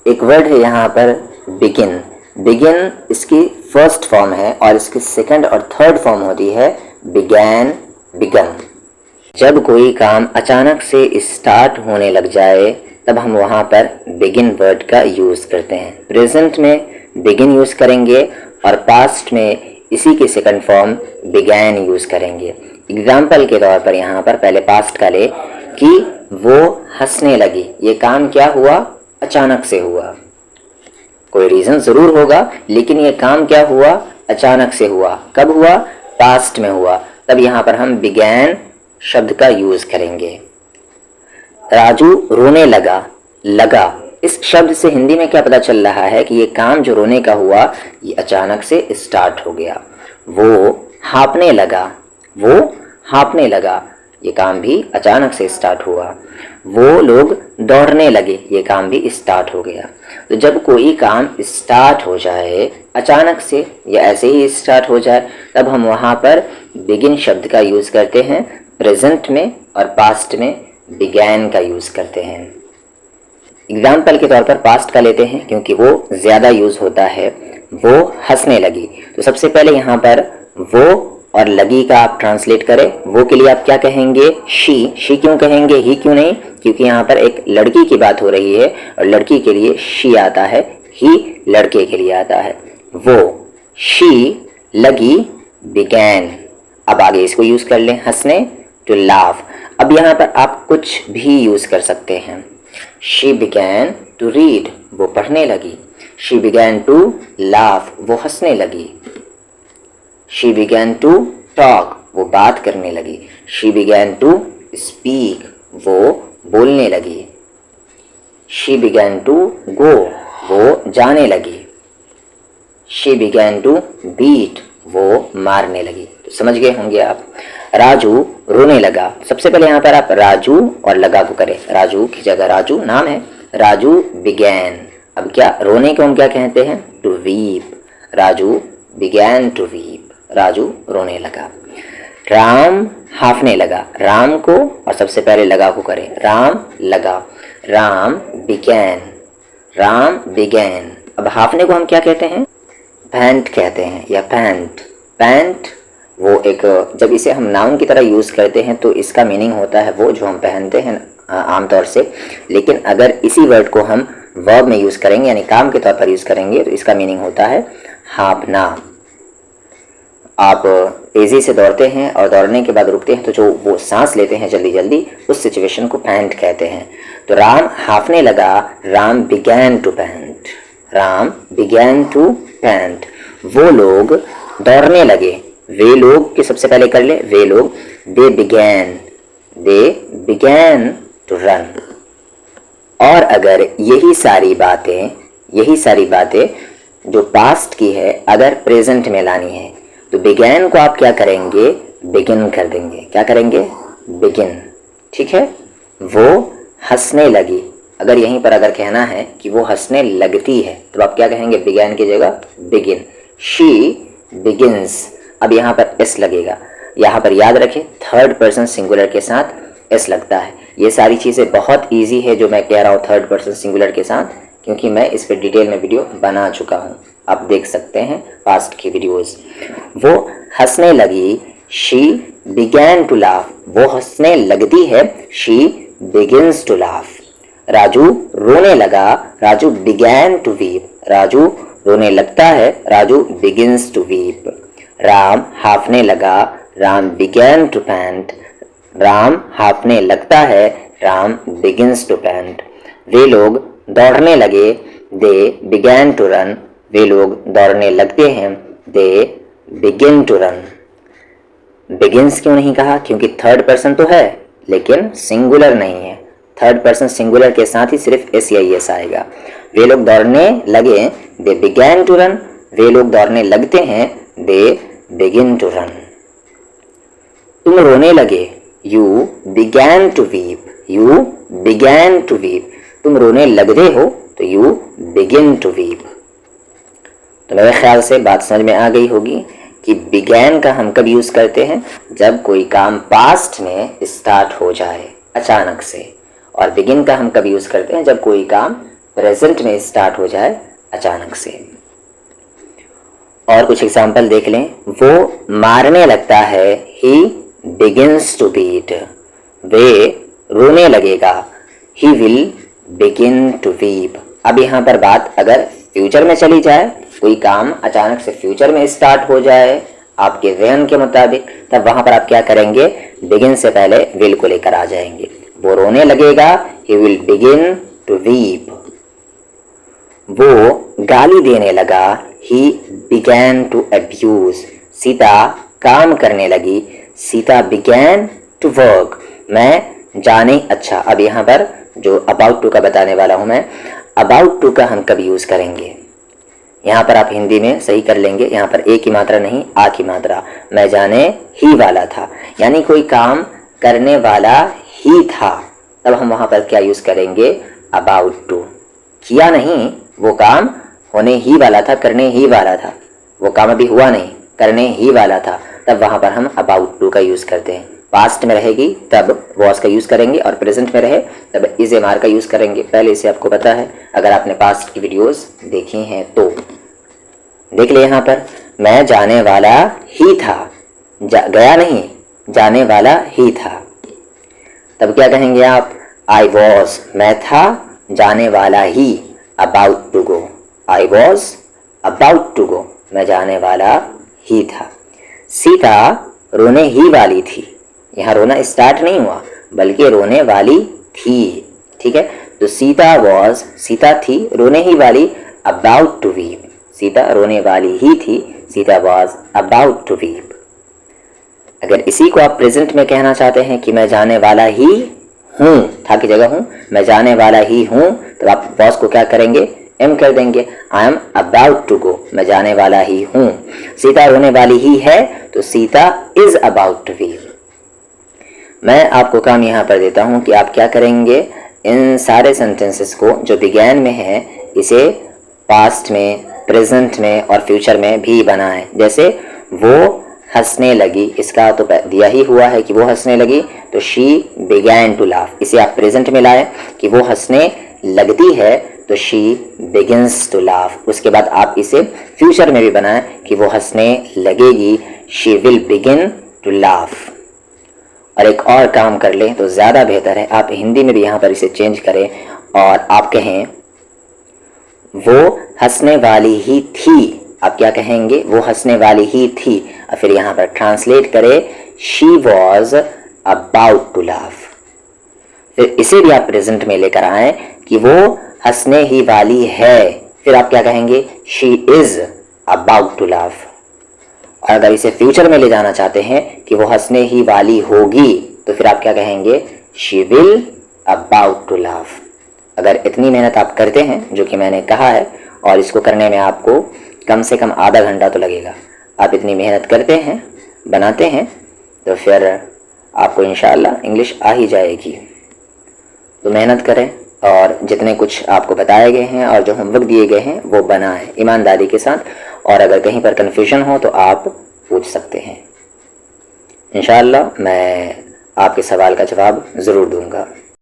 एक वर्ड है यहाँ पर बिगिन। बिगिन इसकी फर्स्ट फॉर्म है और इसकी सेकंड और थर्ड फॉर्म होती है बिगैन, बिगन। जब कोई काम अचानक से स्टार्ट होने लग जाए तब हम वहाँ पर बिगिन वर्ड का यूज़ करते हैं। प्रेजेंट में बिगिन यूज़ करेंगे और पास्ट में इसी की सेकंड फॉर्म बिगैन यूज़ करेंगे। एग्जाम्पल के तौर पर यहाँ पर पहले पास्ट का ले कि वो हंसने लगी। ये काम क्या हुआ? अचानक से हुआ। कोई रीज़न ज़रूर होगा, लेकिन ये काम क्या हुआ? अचानक से हुआ। कब हुआ? पास्ट में हुआ। तब यहाँ पर हम बिगैन शब्द का यूज़ करेंगे। राजू रोने लगा। लगा इस शब्द से हिंदी में क्या पता चल रहा है कि ये काम जो रोने का हुआ ये अचानक से स्टार्ट हो गया। वो हाँफने लगा। वो हाँफने लगा, ये काम भी अचानक से स्टार्ट हुआ। वो लोग दौड़ने लगे, ये काम भी स्टार्ट हो गया। तो जब कोई काम स्टार्ट हो जाए अचानक से या ऐसे ही स्टार्ट हो जाए तब हम वहाँ पर बिगिन शब्द का यूज़ करते हैं। प्रेजेंट में और पास्ट में बिगैन का यूज़ करते हैं। एग्जाम्पल के तौर पर पास्ट का लेते हैं क्योंकि वो ज़्यादा यूज़ होता है। वो हंसने लगी, तो सबसे पहले यहाँ पर वो और लगी का आप ट्रांसलेट करें। वो के लिए आप क्या कहेंगे? शी क्यों कहेंगे, ही क्यों नहीं? क्योंकि यहाँ पर एक लड़की की बात हो रही है और लड़की के लिए शी आता है, ही लड़के के लिए आता है। वो, शी, लगी, बिगैन। अब आगे इसको यूज़ कर लें, हंसने, टू लाफ। अब यहाँ पर आप कुछ भी यूज़ कर सकते हैं। शी बिगैन टू रीड, वो पढ़ने लगी। शी बिगैन टू लाफ, वो हंसने लगी। शी बिगैन टू टॉक, वो बात करने लगी। शी बिगैन टू स्पीक, वो बोलने लगी। शी बिगैन टू गो, वो जाने लगी। शी बिगैन टू बीट, वो मारने लगी। तो समझ गए होंगे आप। राजू रोने लगा। सबसे पहले यहाँ पर आप राजू और लगा को करें। राजू की जगह राजू नाम है, राजू बिगैन। अब क्या रोने को हम क्या कहते हैं? To weep. Raju began to weep, Raju रोने लगा। राम हाँफने लगा। राम को और सबसे पहले लगा को करें, राम लगा। Ram began, Ram began. अब हाँफने को हम क्या कहते हैं? पैंट कहते हैं या पैंट। पैंट वो एक, जब इसे हम नाउन की तरह यूज़ करते हैं तो इसका मीनिंग होता है वो जो हम पहनते हैं आमतौर से। लेकिन अगर इसी वर्ड को हम वर्ब में यूज़ करेंगे यानी काम के तौर पर यूज़ करेंगे तो इसका मीनिंग होता है हाँफना। आप तेज़ी से दौड़ते हैं और दौड़ने के बाद रुकते हैं तो जो वो सांस लेते हैं जल्दी जल्दी, उस सिचुएशन को पैंट कहते हैं। तो राम हाँफने लगा। Ram began to pant, Ram began to pant. वो लोग दौड़ने लगे। वे लोग के सबसे पहले कर ले, वे लोग। They began to run. और अगर यही सारी बातें जो पास्ट की है अगर प्रेजेंट में लानी है तो बिगैन को आप क्या करेंगे? बिगिन कर देंगे। क्या करेंगे? बिगिन। ठीक है। वो हंसने लगी। अगर यहीं पर अगर कहना है कि वो हंसने लगती है तो आप क्या कहेंगे? बिगैन की जगह बिगिन। She begins. अब यहाँ पर एस लगेगा। यहाँ पर याद रखें थर्ड पर्सन सिंगुलर के साथ एस लगता है। ये सारी चीज़ें बहुत इजी है जो मैं कह रहा हूँ थर्ड पर्सन सिंगुलर के साथ, क्योंकि मैं इस पर डिटेल में वीडियो बना चुका हूँ। आप देख सकते हैं पास्ट की वीडियोस। वो हंसने लगी। शी बिगैन टू लाफ, वो हंसने लगती है। She begins to laugh. Raju रोने लगा। Raju began to weep, Raju रोने लगता है। Raju begins to weep. Ram हाँफने लगा। Ram began to pant, Ram हाँफने लगता है। Ram begins to pant. वे लोग दौड़ने लगे। दे बिगैन टू रन, वे लोग दौड़ने लगते हैं। They begin to run. Begins क्यों नहीं कहा? क्योंकि थर्ड पर्सन तो है लेकिन सिंगुलर नहीं है। थर्ड पर्सन सिंगुलर के साथ ही सिर्फ एस या एस आएगा। वे लोग दौड़ने लगे। दे बिगैन टू रन, वे लोग दौड़ने लगते हैं। They begin to run. तुम रोने लगे। You began to weep, you began to weep. तुम रोने लग रहे हो तो यू बिगिन टू वीप। तो मेरे ख्याल से बात समझ में आ गई होगी कि बिगैन का हम कब यूज़ करते हैं? जब कोई काम पास्ट में स्टार्ट हो जाए अचानक से। और बिगिन का हम कब यूज़ करते हैं? जब कोई काम प्रेजेंट में स्टार्ट हो जाए अचानक से। और कुछ एग्जाम्पल देख लें। वो मारने लगता है, ही बिगिंस टू बीट। वे रोने लगेगा, he will begin to weep. अब यहाँ पर बात अगर फ्यूचर में चली जाए, कोई काम अचानक से फ्यूचर में स्टार्ट हो जाए आपके जहन के मुताबिक, तब वहां पर आप क्या करेंगे, बिगिन से पहले विल को लेकर आ जाएंगे। वो रोने लगेगा, he will begin to weep. वो गाली देने लगा, he began to abuse. Sita काम करने लगी, सीता बिगैन टू वर्क। मैं जाने, अच्छा अब यहाँ पर जो अबाउट टू का बताने वाला हूं मैं, अबाउट टू का हम कब यूज करेंगे, यहाँ पर आप हिंदी में सही कर लेंगे। यहाँ पर ए की मात्रा नहीं, आ की मात्रा। मैं जाने ही वाला था, यानी कोई काम करने वाला ही था, तब हम वहां पर क्या यूज करेंगे, अबाउट टू। किया नहीं, वो काम होने ही वाला था, करने ही वाला था, वो काम अभी हुआ नहीं, करने ही वाला था, तब वहां पर हम अबाउट टू का यूज करते हैं। पास्ट में रहेगी तब वॉज का यूज करेंगे, और प्रेजेंट में रहे तब इज एम आर का यूज करेंगे। पहले से आपको पता है, अगर आपने पास्ट की वीडियोस देखी हैं तो देख ले। यहाँ पर मैं जाने वाला ही था, गया नहीं, जाने वाला ही था, तब क्या कहेंगे आप, आई वॉज, मैं था जाने वाला ही, about to go, I was about to go, मैं जाने वाला ही था। सीता रोने ही वाली थी, यहाँ रोना स्टार्ट नहीं हुआ बल्कि रोने वाली थी, ठीक है। तो सीता वॉज, सीता थी रोने ही वाली, अबाउट टू वीप, सीता रोने वाली ही थी, Sita was about to weep. अगर इसी को आप प्रेजेंट में कहना चाहते हैं कि मैं जाने वाला ही हूं, था की जगह हूं, मैं जाने वाला ही हूं, तो आप वॉज को क्या करेंगे, एम कर देंगे। I am about to go, मैं जाने वाला ही हूं। सीता रोने वाली ही है, तो Sita is about to weep. मैं आपको काम यहाँ पर देता हूँ कि आप क्या करेंगे, इन सारे सेंटेंसेस को जो बिगैन में है, इसे पास्ट में, प्रेजेंट में और फ्यूचर में भी बनाएं। जैसे वो हंसने लगी, इसका तो दिया ही हुआ है कि वो हंसने लगी, तो शी बिगैन टू लाफ। इसे आप प्रेजेंट में लाए कि वो हंसने लगती है, तो शी बिगिंस टू लाफ। उसके बाद आप इसे फ्यूचर में भी बनाएं कि वो हंसने लगेगी, she will begin to laugh. और एक और काम कर लें तो ज़्यादा बेहतर है, आप हिंदी में भी यहाँ पर इसे चेंज करें और आप कहें वो हंसने वाली ही थी। आप क्या कहेंगे, वो हंसने वाली ही थी, और फिर यहाँ पर ट्रांसलेट करें, she was about to laugh. फिर इसे भी आप प्रेजेंट में लेकर आए कि वो हंसने ही वाली है, फिर आप क्या कहेंगे, she is about to laugh. और अगर इसे फ्यूचर में ले जाना चाहते हैं कि वो हंसने ही वाली होगी, तो फिर आप क्या कहेंगे, she will about to laugh. अगर इतनी मेहनत आप करते हैं जो कि मैंने कहा है, और इसको करने में आपको कम से कम आधा घंटा तो लगेगा, आप इतनी मेहनत करते हैं, बनाते हैं, तो फिर आपको इंशाअल्लाह इंग्लिश आ ही जाएगी। तो मेहनत करें और जितने कुछ आपको बताए गए हैं और जो होमवर्क दिए गए हैं वो बनाएं ईमानदारी के साथ। और अगर कहीं पर कन्फ्यूजन हो तो आप पूछ सकते हैं, इंशाअल्लाह मैं आपके सवाल का जवाब ज़रूर दूंगा।